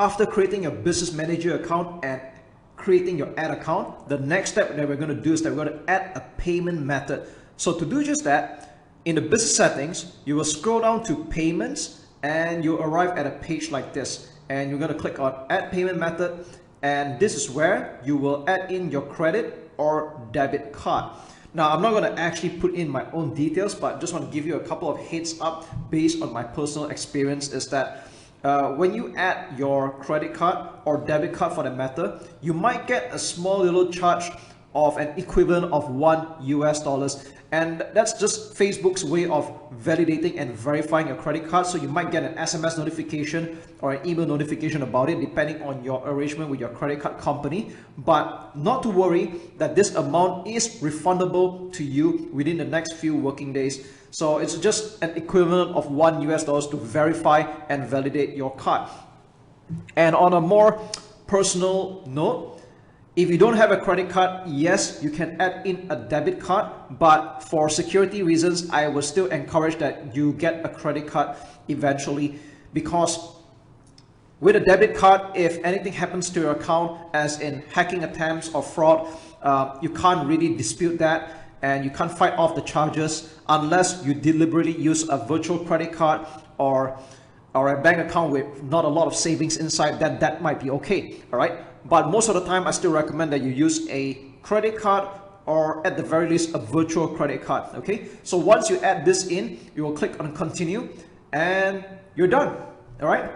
after creating your business manager account and creating your ad account, the next step that we're going to do is that we're going to add a payment method. So to do just that, in the business settings, you will scroll down to payments and you'll arrive at a page like this. And you're going to click on add payment method. And this is where you will add in your credit or debit card. Now, I'm not going to actually put in my own details, but just want to give you a couple of heads up based on my personal experience is that when you add your credit card or debit card for the matter, you might get a small little charge of an equivalent of $1. And that's just Facebook's way of validating and verifying your credit card. So you might get an SMS notification or an email notification about it, depending on your arrangement with your credit card company. But not to worry that this amount is refundable to you within the next few working days. So it's just an equivalent of $1 to verify and validate your card. And on a more personal note, if you don't have a credit card, yes, you can add in a debit card, but for security reasons, I will still encourage that you get a credit card eventually, because with a debit card, if anything happens to your account, as in hacking attempts or fraud, you can't really dispute that and you can't fight off the charges unless you deliberately use a virtual credit card or a bank account with not a lot of savings inside. Then that might be okay, all right? But most of the time, I still recommend that you use a credit card or at the very least a virtual credit card, okay? So once you add this in, you will click on continue and you're done, all right?